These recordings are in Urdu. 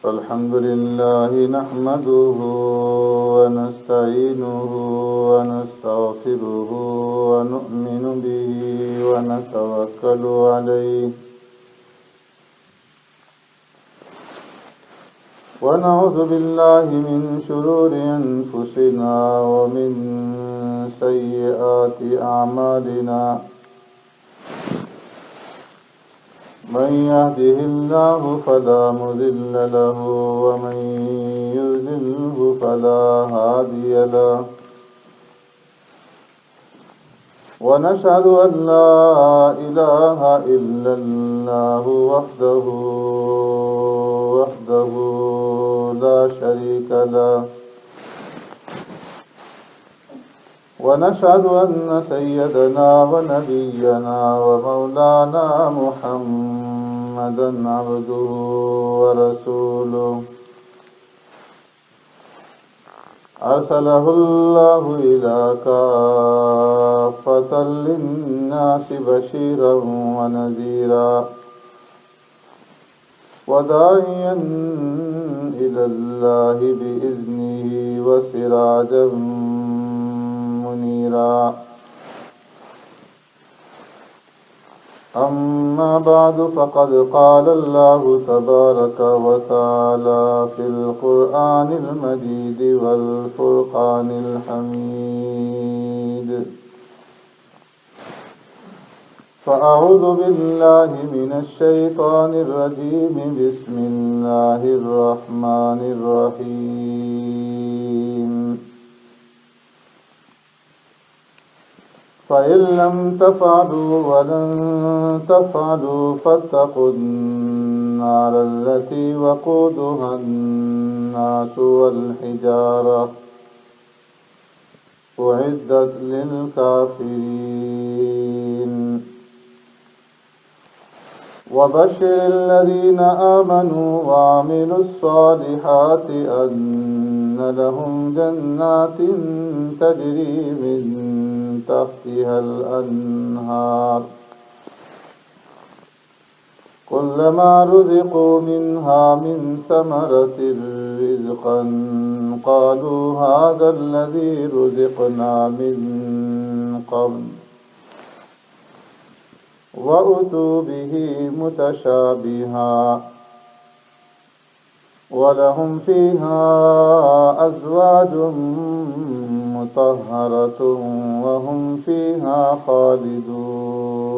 الحمد لله نحمده ونستعينه ونستغفره ونؤمن به ونتوكل عليه ونعوذ بالله من شرور أنفسنا ومن سيئات أعمالنا من يهده الله فلا مضل له ومن يضلله فلا هادي له ونشهد أن لا إله إلا الله وحده لا شريك له ونشهد أن سيدنا ونبينا ومولانا محمدا عبده ورسوله أرسله الله إلى كافة للناس بشيرا ونذيرا وداعيا إلى الله بإذنه وسراجا منيرا أما بعد فقد قال الله تبارك وتعالى في القرآن المجيد والفرقان الحميد فأعوذ بالله من الشيطان الرجيم بسم الله الرحمن الرحيم فإن لم تفعلوا ولن تفعلوا فاتقوا النار التي وقودها الناس والحجارة أعدت للكافرين وبشر الذين آمنوا وعملوا الصالحات أن لهم جنات تجري من تحتها الأنهار كلما رزقوا منها من ثمرة رزقا قالوا هذا الذي رزقنا من قبل وأتوا به متشابها ولهم فيها أزواج مطهرة وهم فيها خالدون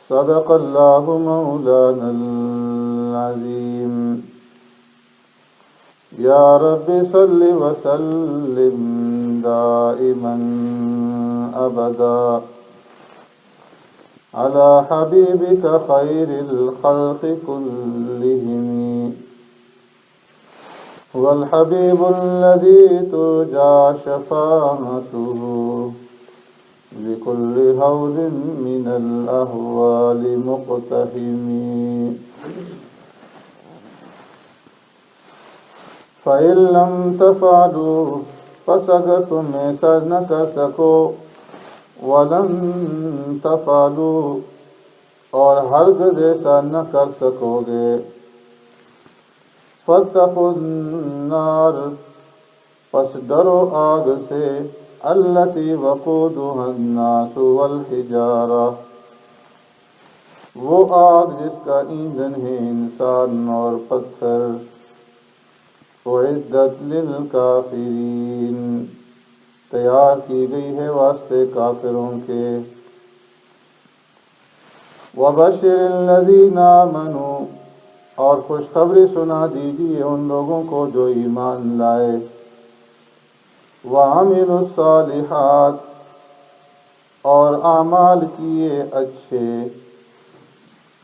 صدق الله مولانا العظيم يا رب صل وسلم دائما أبدا على حبيبك خير الخلق كلهم هو الحبيب الذي ترجى شفاعته لكل هول من الأهوال مقتحم فإن لم تفعلوا پس اگر تم ایسا نہ کر سکو ولن تفعلوا اور ہرگز ایسا نہ کر سکو گے فاتقوا النار پس ڈرو آگ سے التی وقودها الناس والحجارہ وہ آگ جس کا ایندھن ہے انسان اور پتھر اعدت للکافرین تیار کی گئی ہے واسطے کافروں کے وبشر الذین آمنوا اور خوشخبری سنا دیجیے ان لوگوں کو جو ایمان لائے وعملوا الصالحات اور اعمال کیے اچھے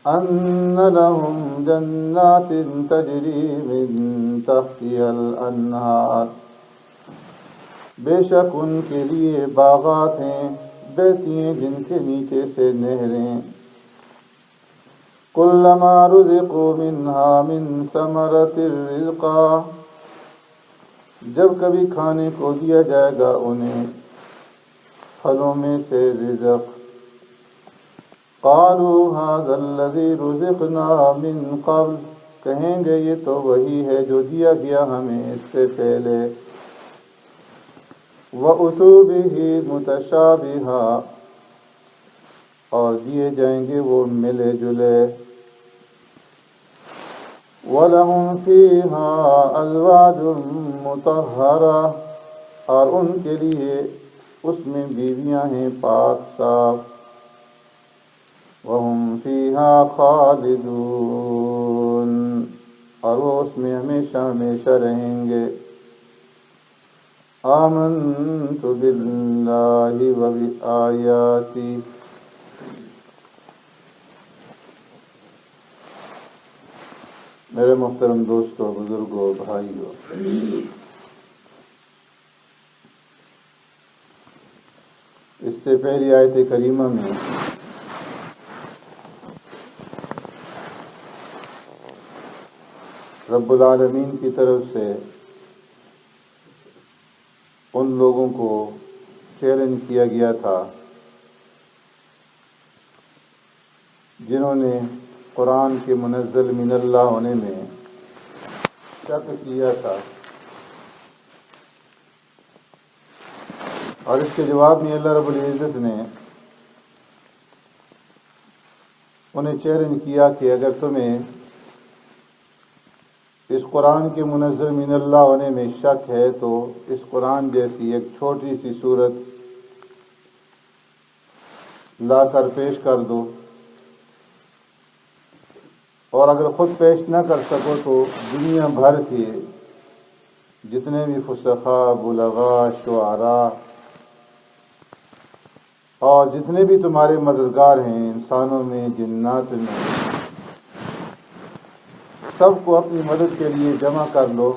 ان لهم جنات تجری من تحتها الانہار بے شک ان کے لیے باغات ہیں بہتی ہیں جن کے نیچے سے نہریں کلما رزقوا منها من ثمرة رزقا جب کبھی کھانے کو دیا جائے گا انہیں پھلوں میں سے رزق. قالوا هذا الذي رزقنا من قبل، کہیں گے یہ تو وہی ہے جو دیا گیا ہمیں اس سے پہلے. وَأُتُوا بِهِ مُتَشَابِهًا، اور دیے جائیں گے وہ ملے جلے. وَلَهُمْ فِيهَا أَزْوَاجٌ مُطَهَّرَةٌ، اور ان کے لیے اس میں بیویاں ہیں پاک صاف. وَهُمْ فِيهَا خَالِدُونَ، اور وہ اس میں ہمیشہ ہمیشہ رہیں گے. آمنت باللہ وبآیاتی، میرے محترم دوستوں، بزرگوں، بھائیوں، اس سے پہلی آیت کریمہ میں رب العالمین کی طرف سے ان لوگوں کو چیلنج کیا گیا تھا جنہوں نے قرآن کے منزل من اللہ ہونے میں شک کیا تھا، اور اس کے جواب میں اللہ رب العزت نے انہیں چیلنج کیا کہ اگر تمہیں اس قرآن کے منزل من اللہ ہونے میں شک ہے تو اس قرآن جیسی ایک چھوٹی سی صورت لا کر پیش کر دو، اور اگر خود پیش نہ کر سکو تو دنیا بھر کے جتنے بھی فصحاء، بلغاء، شعراء اور جتنے بھی تمہارے مددگار ہیں انسانوں میں، جنات میں، سب کو اپنی مدد کے لیے جمع کر لو،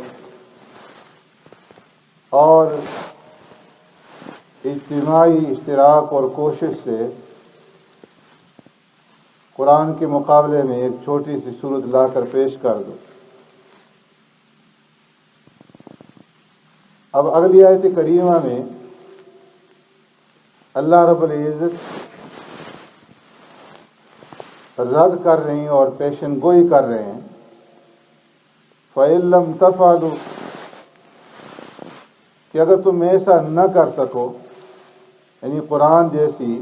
اور اجتماعی اشتراک اور کوشش سے قرآن کے مقابلے میں ایک چھوٹی سی صورت لا کر پیش کر دو. اب اگلی آیت کریمہ میں اللہ رب العزت رد کر رہے ہیں اور پیشن گوئی کر رہے ہیں. فَإِن لَّمْ تَفْعَلُوا، کہ اگر تم ایسا نہ کر سکو، یعنی قرآن جیسی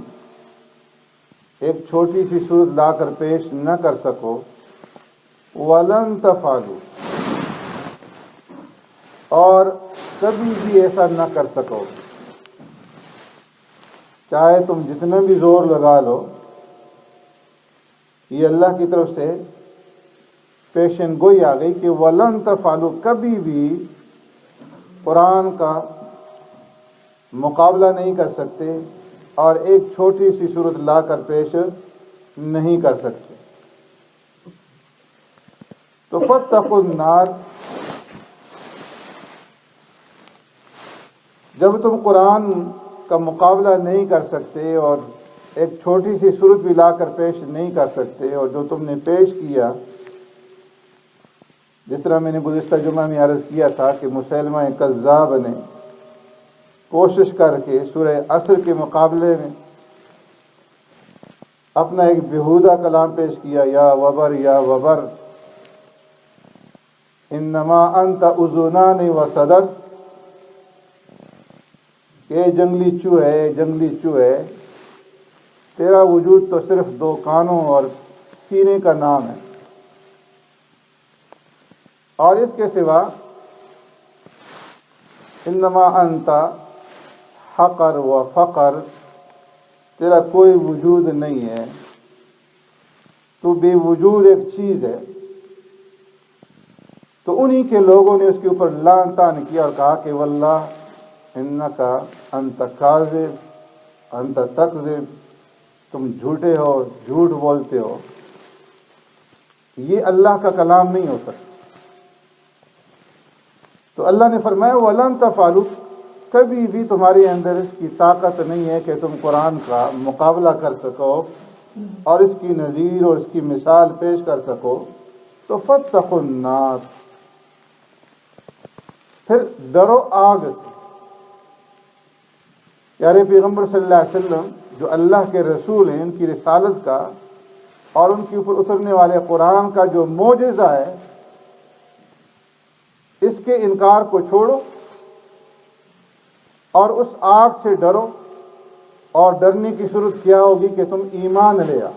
ایک چھوٹی سی صورت لا کر پیش نہ کر سکو، وَلَن تَفْعَلُوا، اور کبھی بھی ایسا نہ کر سکو، چاہے تم جتنا بھی زور لگا لو. یہ اللہ کی طرف سے پیشن گوئی آ گئی کہ وَلَن تَفْعَلُوا، کبھی بھی قرآن کا مقابلہ نہیں کر سکتے اور ایک چھوٹی سی صورت لا کر پیش نہیں کر سکتے. تو فَاتَّقُوا النَّارَ، جب تم قرآن کا مقابلہ نہیں کر سکتے اور ایک چھوٹی سی صورت بھی لا کر پیش نہیں کر سکتے، اور جو تم نے پیش کیا، جس طرح میں نے گزشتہ جمعہ میں عرض کیا تھا کہ مسیلمہ کذاب نے کوشش کر کے سورہ عصر کے مقابلے میں اپنا ایک بیہودہ کلام پیش کیا، یا وبر یا وبر انما انت اذنان وصدر، کہ جنگلی چوہے، جنگلی چوہے، تیرا وجود تو صرف دو کانوں اور سینے کا نام ہے، اور اس کے سوا انما انت حقر و فقر، تیرا کوئی وجود نہیں ہے، تو بے وجود ایک چیز ہے. تو انہی کے لوگوں نے اس کے اوپر لعن طعن کیا اور کہا کہ واللہ انکا انت کاذب انت تکذب، تم جھوٹے ہو، جھوٹ بولتے ہو، یہ اللہ کا کلام نہیں ہو سکتا. تو اللہ نے فرمایا وَلَن تَفْعَلُوا، کبھی بھی تمہارے اندر اس کی طاقت نہیں ہے کہ تم قرآن کا مقابلہ کر سکو اور اس کی نظیر اور اس کی مثال پیش کر سکو. تو فَاتَّقُوا النَّارَ، پھر ڈرو آگ سے. پیارے پیغمبر صلی اللہ علیہ وسلم جو اللہ کے رسول ہیں، ان کی رسالت کا اور ان کے اوپر اترنے والے قرآن کا جو معجزہ ہے، اس کے انکار کو چھوڑو اور اس آگ سے ڈرو، اور ڈرنے کی صورت کیا ہوگی کہ تم ایمان لے آؤ،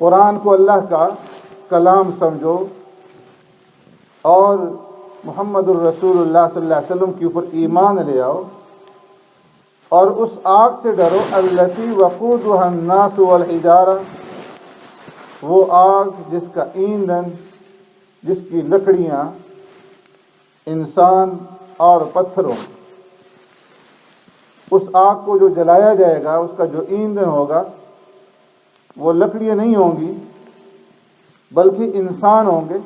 قرآن کو اللہ کا کلام سمجھو اور محمد الرسول اللہ صلی اللہ علیہ وسلم کے اوپر ایمان لے آؤ، اور اس آگ سے ڈرو التی وقودها الناس والحجارہ، وہ آگ جس کا ایندھن، جس کی لکڑیاں انسان اور پتھروں، اس آگ کو جو جلایا جائے گا، اس کا جو ایندھن ہوگا، وہ لکڑیاں نہیں ہوں گی بلکہ انسان ہوں گے،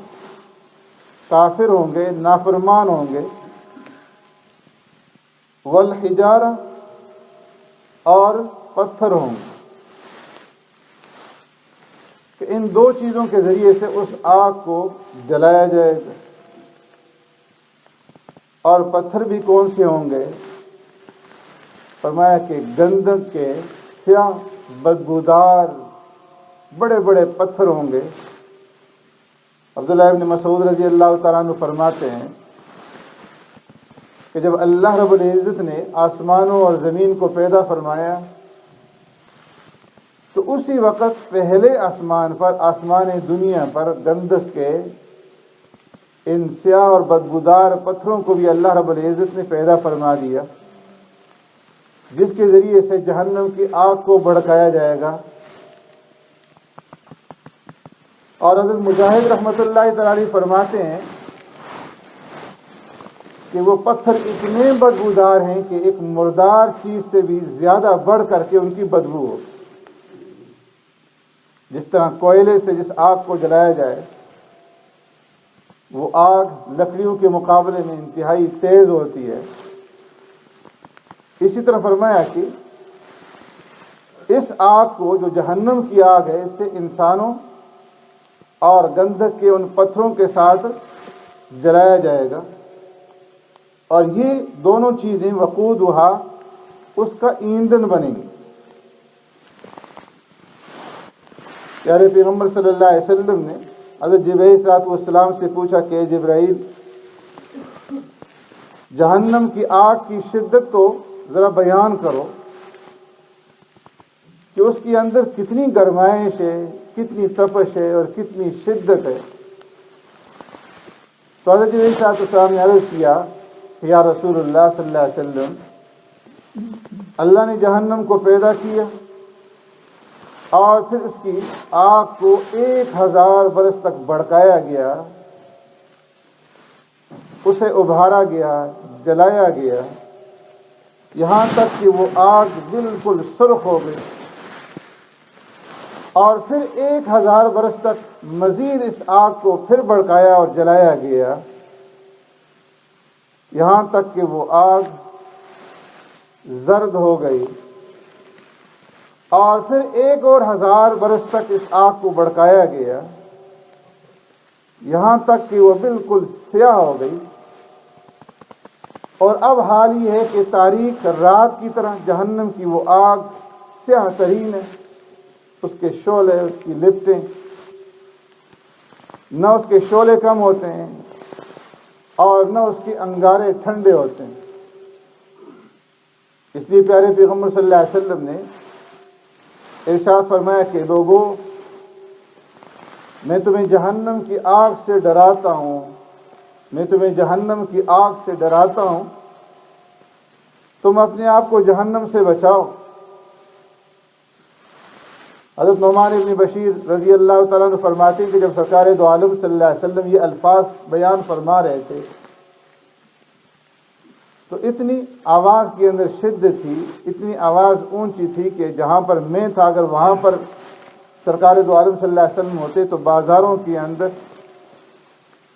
کافر ہوں گے، نافرمان ہوں گے، والحجارہ، اور پتھر ہوں گے، کہ ان دو چیزوں کے ذریعے سے اس آگ کو جلایا جائے گا۔ اور پتھر بھی کون سے ہوں گے؟ فرمایا کہ گندک کے سیاہ بدبودار بڑے بڑے پتھر ہوں گے۔ عبداللہ ابن مسعود رضی اللہ تعالیٰ عنہ فرماتے ہیں کہ جب اللہ رب العزت نے آسمانوں اور زمین کو پیدا فرمایا تو اسی وقت پہلے آسمان پر، آسمان دنیا پر، گندک کے ان سیاہ اور بدبودار پتھروں کو بھی اللہ رب العزت نے پیدا فرما دیا، جس کے ذریعے سے جہنم کی آگ کو بھڑکایا جائے گا۔ اور حضرت مجاہد رحمۃ اللہ تعالی فرماتے ہیں کہ وہ پتھر اتنے بدبودار ہیں کہ ایک مردار چیز سے بھی زیادہ بڑھ کر کے ان کی بدبو ہو۔ جس طرح کوئلے سے جس آگ کو جلایا جائے، وہ آگ لکڑیوں کے مقابلے میں انتہائی تیز ہوتی ہے، اسی طرح فرمایا کہ اس آگ کو، جو جہنم کی آگ ہے، اس سے انسانوں اور گندک کے ان پتھروں کے ساتھ جلایا جائے گا، اور یہ دونوں چیزیں وقودھا، اس کا ایندھن بنیں گی۔ پیارے پیغمبر صلی اللہ علیہ وسلم نے حضرت جبرائیل صلی اللہ علیہ وسلم سے پوچھا کہ اے جبرائیل، جہنم کی آگ کی شدت تو ذرا بیان کرو کہ اس کے اندر کتنی گرمائش ہے، کتنی تپش ہے اور کتنی شدت ہے۔ تو حضرت جبرائیل صلی اللہ علیہ وسلم نے عرض کیا کہ یا رسول اللہ صلی اللہ علیہ وسلم، اللہ نے جہنم کو پیدا کیا اور پھر اس کی آگ کو 1000 برس تک بھڑکایا گیا، اسے ابھارا گیا، جلایا گیا، یہاں تک کہ وہ آگ بالکل سرخ ہو گئی، اور پھر 1000 برس تک مزید اس آگ کو پھر بھڑکایا اور جلایا گیا، یہاں تک کہ وہ آگ زرد ہو گئی، اور پھر 1000 برس تک اس آگ کو بھڑکایا گیا، یہاں تک کہ وہ بالکل سیاہ ہو گئی۔ اور اب حال یہ ہے کہ تاریک رات کی طرح جہنم کی وہ آگ سیاہ ترین ہے، اس کے شعلے، اس کی لپٹیں، نہ اس کے شعلے کم ہوتے ہیں اور نہ اس کے انگارے ٹھنڈے ہوتے ہیں۔ اس لیے پیارے پیغمبر صلی اللہ علیہ وسلم نے ارشاد فرمایا کہ لوگوں، میں تمہیں جہنم کی آگ سے ڈراتا ہوں، میں تمہیں جہنم کی آگ سے ڈراتا ہوں، تم اپنے آپ کو جہنم سے بچاؤ۔ حضرت نعمان ابن بشیر رضی اللہ تعالیٰ عنہ فرماتے ہیں کہ جب سرکار دو عالم صلی اللہ علیہ وسلم یہ الفاظ بیان فرما رہے تھے تو اتنی آواز کے اندر شدت تھی، اتنی آواز اونچی تھی کہ جہاں پر میں تھا، اگر وہاں پر سرکار دو عالم صلی اللہ علیہ وسلم ہوتے تو بازاروں کے اندر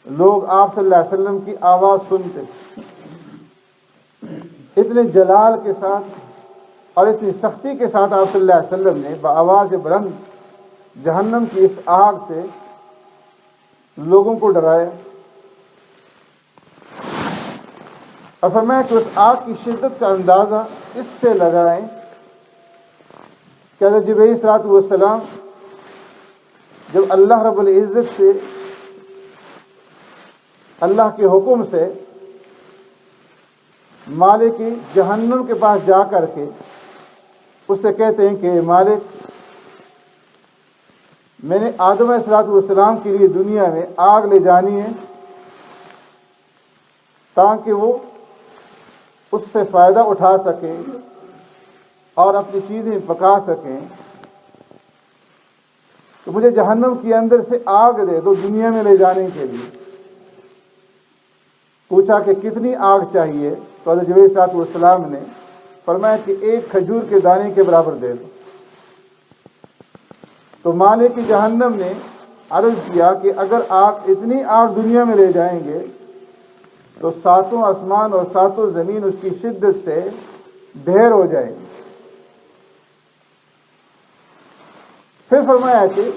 لوگ آپ صلی اللہ علیہ وسلم کی آواز سنتے۔ اتنے جلال کے ساتھ اور اتنی سختی کے ساتھ آپ صلی اللہ علیہ وسلم نے بآواز بلند جہنم کی اس آگ سے لوگوں کو ڈرایا۔ اور فرمایا کہ اس آگ کی شدت کا اندازہ اس سے لگائیں کہ حضرت جبرائیل علیہ الصلوۃ والسلام جب اللہ رب العزت سے اللہ کے حکم سے مالک جہنم کے پاس جا کر کے اس سے کہتے ہیں کہ مالک میں نے آدم علیہ الصلوۃ والسلام کے لیے دنیا میں آگ لے جانی ہے تاکہ وہ اس سے فائدہ اٹھا سکیں اور اپنی چیزیں پکا سکیں، تو مجھے جہنم کے اندر سے آگ دے دو دنیا میں لے جانے کے لیے۔ پوچھا کہ کتنی آگ چاہیے؟ تو حضرت جبرائیل علیہ السلام نے فرمایا کہ ایک کھجور کے دانے کے برابر دے دو۔ تو مالک جہنم نے عرض کیا کہ اگر آپ اتنی آگ دنیا میں لے جائیں گے تو ساتوں آسمان اور ساتوں زمین اس کی شدت سے ڈھیر ہو جائیں گے۔ پھر فرمایا کہ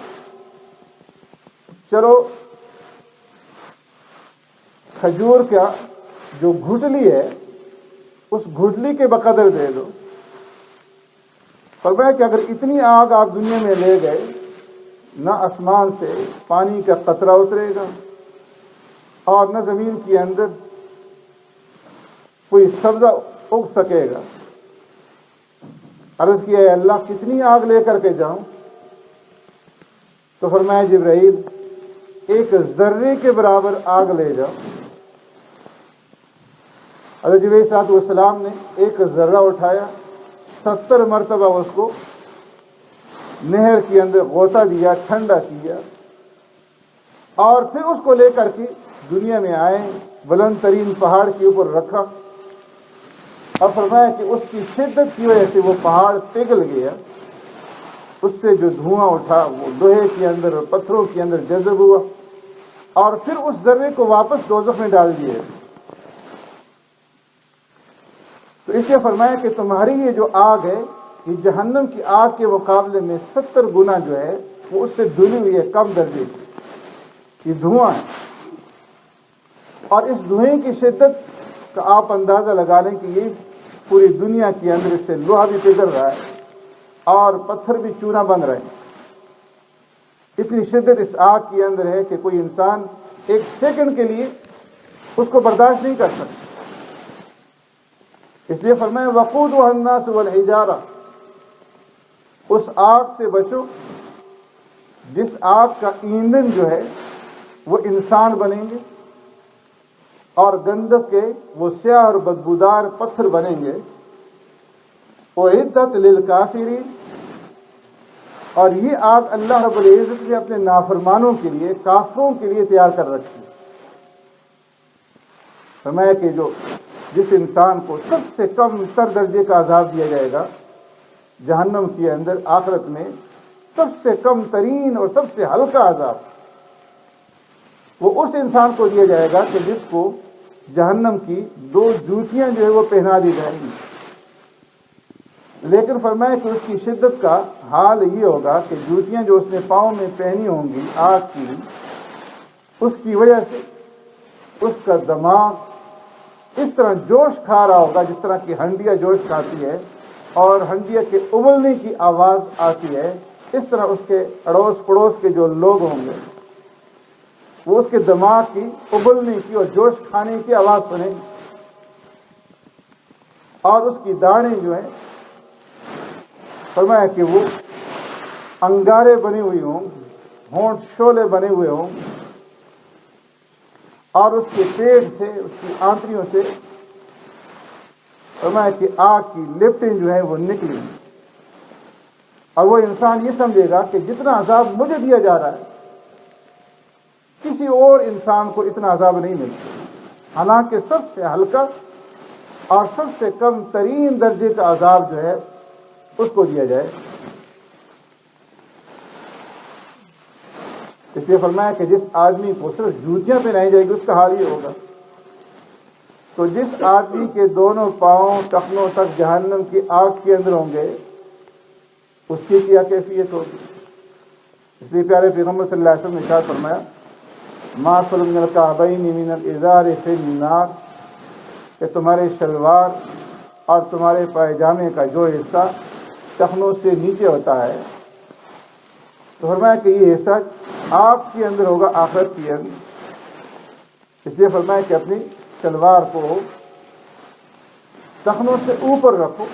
چلو کھجور کا جو گھٹلی ہے اس گھٹلی کے بقدر دے دو۔ فرمایا کہ اگر اتنی آگ آپ دنیا میں لے گئے نہ آسمان سے پانی کا قطرہ اترے گا اور نہ زمین کے اندر کوئی سبزہ اگ سکے گا۔ عرض کیا ہے اللہ کتنی آگ لے کر کے جاؤں؟ تو فرمایا جبرائیل ایک ذرے کے برابر آگ لے جاؤ۔ حضرت جبرائیل علیہ السلام نے ایک ذرہ اٹھایا، 70 مرتبہ اس کو نہر کے اندر غوطہ دیا، ٹھنڈا کیا، اور پھر اس کو لے کر کے دنیا میں آئے، بلند ترین پہاڑ کے اوپر رکھا اور فرمایا کہ اس کی شدت کی وجہ سے وہ پہاڑ پگھل گیا، اس سے جو دھواں اٹھا وہ لوہے کے اندر اور پتھروں کے اندر جذب ہوا اور پھر اس ذرے کو واپس دوزخ میں ڈال دیا۔ تو اس لیے فرمایا کہ تمہاری یہ جو آگ ہے یہ جہنم کی آگ کے مقابلے میں 70 گنا جو ہے وہ اس سے دھلی ہوئی ہے، کم درجے کی۔ یہ دھواں ہے اور اس دھوئیں کی شدت کا آپ اندازہ لگا لیں کہ یہ پوری دنیا کے اندر اس سے لوہا بھی پگھل رہا ہے اور پتھر بھی چورا بن رہے ہیں۔ اتنی شدت اس آگ کے اندر ہے کہ کوئی انسان ایک سیکنڈ کے لیے اس کو برداشت نہیں کر سکتا۔ اس لیے فرمایا وقودها الناس والحجارہ، اس آگ سے بچو جس آگ کا ایندھن جو ہے وہ انسان بنیں گے اور گندک کے وہ سیاہ اور بدبودار پتھر بنیں گے۔ اعدت للکافرین، اور یہ آگ اللہ رب العزت نے اپنے نافرمانوں کے لیے، کافروں کے لیے تیار کر رکھی۔ فرمایا کہ جس انسان کو سب سے کم تر درجے کا عذاب دیا جائے گا جہنم کے اندر آخرت میں، سب سے کم ترین اور سب سے ہلکا عذاب وہ اس انسان کو دیا جائے گا کہ جس کو جہنم کی 2 جوتیاں جو ہے وہ پہنا دی جائیں گی۔ لیکن فرمایا کہ اس کی شدت کا حال یہ ہوگا کہ جوتیاں جو اس نے پاؤں میں پہنی ہوں گی آگ کی، اس کی وجہ سے اس کا دماغ اس طرح جوش کھا رہا ہوگا جس طرح کی ہنڈیا جوش کھاتی ہے اور ہنڈیا کے ابلنے کی آواز آتی ہے، اس طرح اس کے اڑوس پڑوس کے جو لوگ ہوں گے وہ اس کے دماغ کی ابلنے کی اور جوش کھانے کی آواز سنیں گے، اور اس کی داڑھیں جو ہیں فرمایا کہ وہ انگارے بنے ہوئے ہوں، ہونٹ شولے بنے ہوئے ہوں، اور اس کے پیٹ سے، اس کی آنتڑیوں سے فرمایا کہ آگ کی لپٹیں جو ہیں وہ نکلی، اور وہ انسان یہ سمجھے گا کہ جتنا عذاب مجھے دیا جا رہا ہے کسی اور انسان کو اتنا عذاب نہیں ملتا، حالانکہ سب سے ہلکا اور سب سے کم ترین درجے کا عذاب جو ہے اس کو دیا جائے۔ اس لیے فرمایا کہ جس آدمی کو صرف جوتیاں پہنائی جائے گی اس کا حال یہ ہوگا، تو جس آدمی کے دونوں پاؤں ٹخنوں تک جہنم کی آگ کے اندر ہوں گے اس کی کیا کیفیت ہوگی۔ اس لیے پیارے پیغمبر صلی اللہ علیہ وسلم نے ارشاد فرمایا ما اسفل من الکعبین من الازار فی النار، کہ تمہارے شلوار اور تمہارے پائجامے کا جو حصہ ٹخنوں سے نیچے ہوتا ہے، تو فرمایا کہ یہ حصہ آپ کے اندر ہوگا آخرت کی اندر. اس لیے فرمایا کہ اپنی شلوار کو ٹخنوں سے اوپر رکھو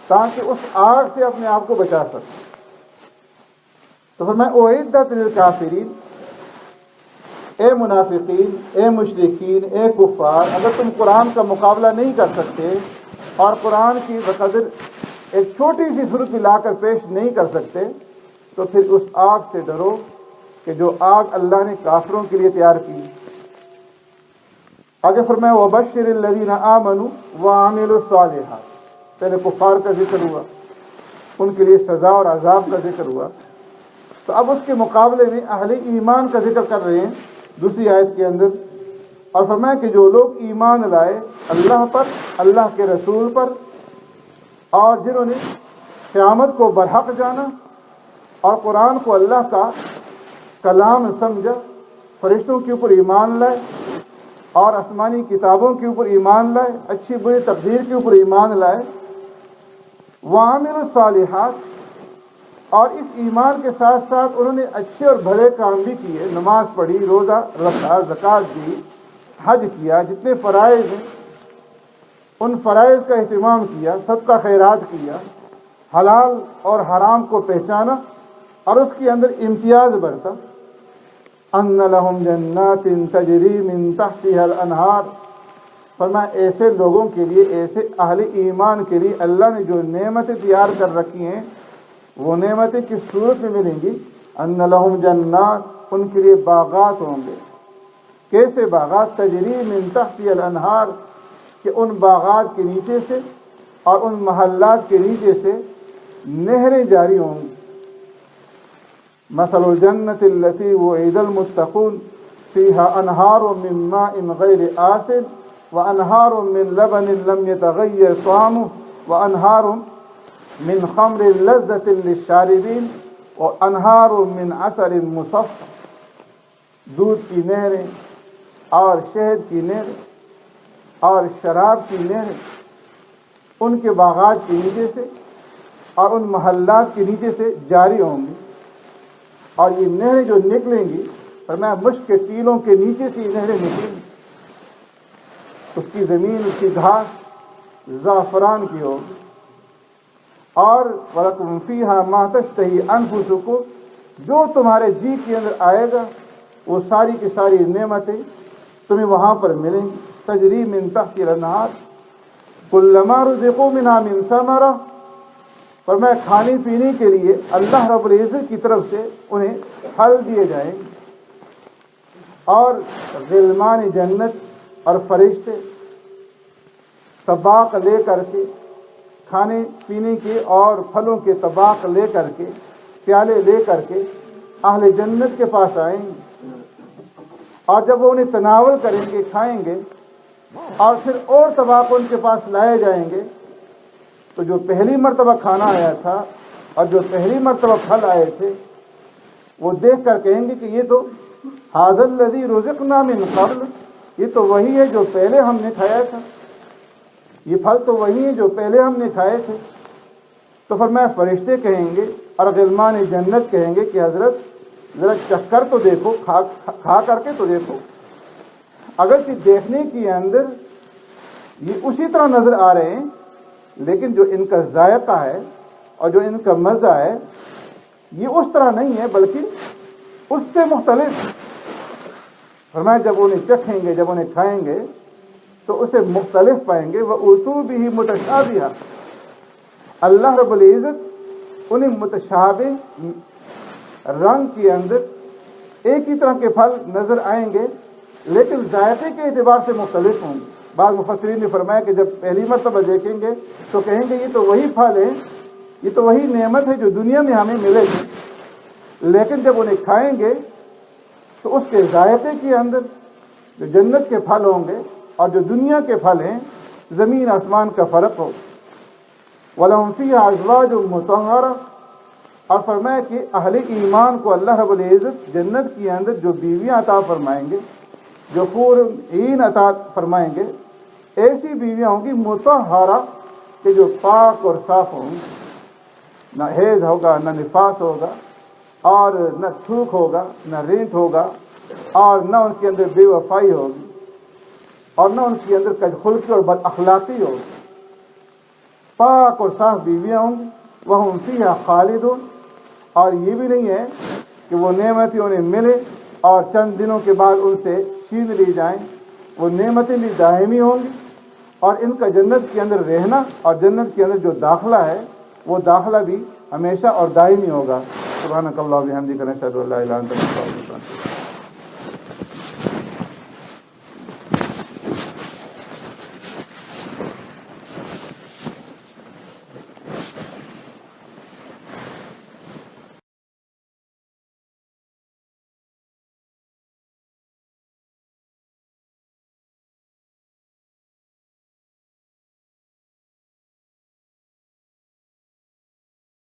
تاکہ اس آگ سے اپنے آپ کو بچا سکو. تو فرمایا اعدت للکافرین، اے منافقین، اے مشرکین، اے کفار، اگر تم قرآن کا مقابلہ نہیں کر سکتے اور قرآن کی بقدر ایک چھوٹی سی صورت بھی لا کر پیش نہیں کر سکتے، تو پھر اس آگ سے ڈرو کہ جو آگ اللہ نے کافروں کے لیے تیار کی. آگے فرمایا وَبَشِّرِ الَّذِينَ آمَنُوا وَعَمِلُوا الصَّالِحَاتِ. پہلے کفار کا ذکر ہوا، ان کے لیے سزا اور عذاب کا ذکر ہوا، تو اب اس کے مقابلے میں اہل ایمان کا ذکر کر رہے ہیں دوسری آیت کے اندر. اور فرمایا کہ جو لوگ ایمان لائے اللہ پر، اللہ کے رسول پر، اور جنہوں نے قیامت کو برحق جانا اور قرآن کو اللہ کا کلام سمجھا، فرشتوں کے اوپر ایمان لائے اور آسمانی کتابوں کے اوپر ایمان لائے، اچھی بری تقدیر کے اوپر ایمان لائے، وَعَمِلُوا الصَّالِحَاتِ، اور اس ایمان کے ساتھ ساتھ انہوں نے اچھے اور بھلے کام بھی کیے، نماز پڑھی، روزہ رکھا، زکوٰۃ دی، حج کیا، جتنے فرائض ہیں ان فرائض کا اہتمام کیا، صدقہ خیرات کیا، حلال اور حرام کو پہچانا اور اس کے اندر امتیاز برتا. ان لہم جنات تجری من تحتها الانہار. فرمایا ایسے لوگوں کے لیے، ایسے اہل ایمان کے لیے اللہ نے جو نعمتیں تیار کر رکھی ہیں، وہ نعمتیں کس صورت میں ملیں گی؟ ان لہم جنات، ان کے لیے باغات ہوں گے. کیسے باغات؟ تجری من تحتها الانہار، کہ ان باغات کے نیچے سے اور ان محلات کے نیچے سے نہریں جاری ہوں گی. مثل الجنت التي وعد المتقون فيها انہار من ماء غیر آسن وانہار من لبن لم يتغیر طعمه وانہار من خمر لذة للشاربین وانہار من عسل مصفى. دودھ کی نہریں اور شہد کی نہریں اور شراب کی نہریں ان کے باغات کے نیچے سے اور ان محلات کے نیچے سے جاری ہوں گی. اور یہ نہریں جو نکلیں گی، فرمایا مشک کے ٹیلوں کے نیچے سے یہ نہریں نکلیں گی. اس کی زمین، اس کی گھاس زعفران کی ہوگی. اور وَلَكُمْ فِيهَا مَا تَشْتَهِي أَنفُسُكُمْ، جو تمہارے جی کے اندر آئے گا وہ ساری کی ساری نعمتیں تمہیں وہاں پر ملیں گی. تجری من تحت الانہار کلما رزقوا منها من ثمرہ. فرمایا کھانے پینے کے لیے اللہ رب العزت کی طرف سے انہیں پھل دیے جائیں گے. اور غلمان جنت اور فرشتے طباق لے کر کے، کھانے پینے کے اور پھلوں کے طباق لے کر کے، پیالے لے کر کے اہل جنت کے پاس آئیں گے. اور جب وہ انہیں تناول کریں گے، کھائیں گے، اور پھر اور طباق ان کے پاس لائے جائیں گے، تو جو پہلی مرتبہ کھانا آیا تھا اور جو پہلی مرتبہ پھل آئے تھے، وہ دیکھ کر کہیں گے کہ یہ تو ھذا الذی رزقنا من قبل، یہ تو وہی ہے جو پہلے ہم نے کھایا تھا، یہ پھل تو وہی ہے جو پہلے ہم نے کھائے تھے. تو فرمایا فرشتے کہیں گے اور غلمان جنت کہیں گے کہ حضرت ذرا چکھ کر تو دیکھو، کھا کر کے تو دیکھو. اگرچہ دیکھنے کے اندر یہ اسی طرح نظر آ رہے ہیں، لیکن جو ان کا ذائقہ ہے اور جو ان کا مزہ ہے یہ اس طرح نہیں ہے، بلکہ اس سے مختلف. فرمایا جب انہیں چکھیں گے، جب انہیں کھائیں گے تو اسے مختلف پائیں گے. وَأُتُوا بِهِ مُتَشَابِهًا، اللہ رب العزت انہیں متشابہ رنگ کے اندر ایک ہی طرح کے پھل نظر آئیں گے، لیکن ذائقے کے اعتبار سے مختلف ہوں گے. بعض مفسرین نے فرمایا کہ جب پہلی مرتبہ دیکھیں گے تو کہیں گے یہ تو وہی پھل ہے، یہ تو وہی نعمت ہے جو دنیا میں ہمیں ملے گی. لیکن جب انہیں کھائیں گے تو اس کے ذائقے کے اندر جو جنت کے پھل ہوں گے اور جو دنیا کے پھل ہیں، زمین آسمان کا فرق ہو. وَلَهُمْ فِيهَا أَزْوَاجٌ مُطَهَّرَةٌ، اور فرمایا کہ اہل ایمان کو اللہ رب العزت جنت کے اندر جو بیویاں عطا فرمائیں گے، جو حور عین عطا فرمائیں گے، ایسی بیویاں ہوں گی مطہرہ کہ جو پاک اور صاف ہوں گی، نہ حیض ہوگا، نہ نفاس ہوگا، اور نہ تھوک ہوگا، نہ رینٹ ہوگا، اور نہ ان کے اندر بے وفائی ہوگی، اور نہ ان کے اندر کجخلقی اور بد اخلاقی ہوگی۔ پاک اور صاف بیویاں ہوں گی، وَهُمْ فِيهَا خَالِدُونَ، اور یہ بھی نہیں ہے کہ وہ نعمتیں انہیں ملے اور چند دنوں کے بعد ان سے چھین لی جائیں، وہ نعمتیں بھی دائمی ہوں گی، اور ان کا جنت کے اندر رہنا اور جنت کے اندر جو داخلہ ہے وہ داخلہ بھی ہمیشہ اور دائمی ہوگا۔ سبحانک اللہم و بحمدک، نشہد ان لا الہ الا انت، نستغفرک۔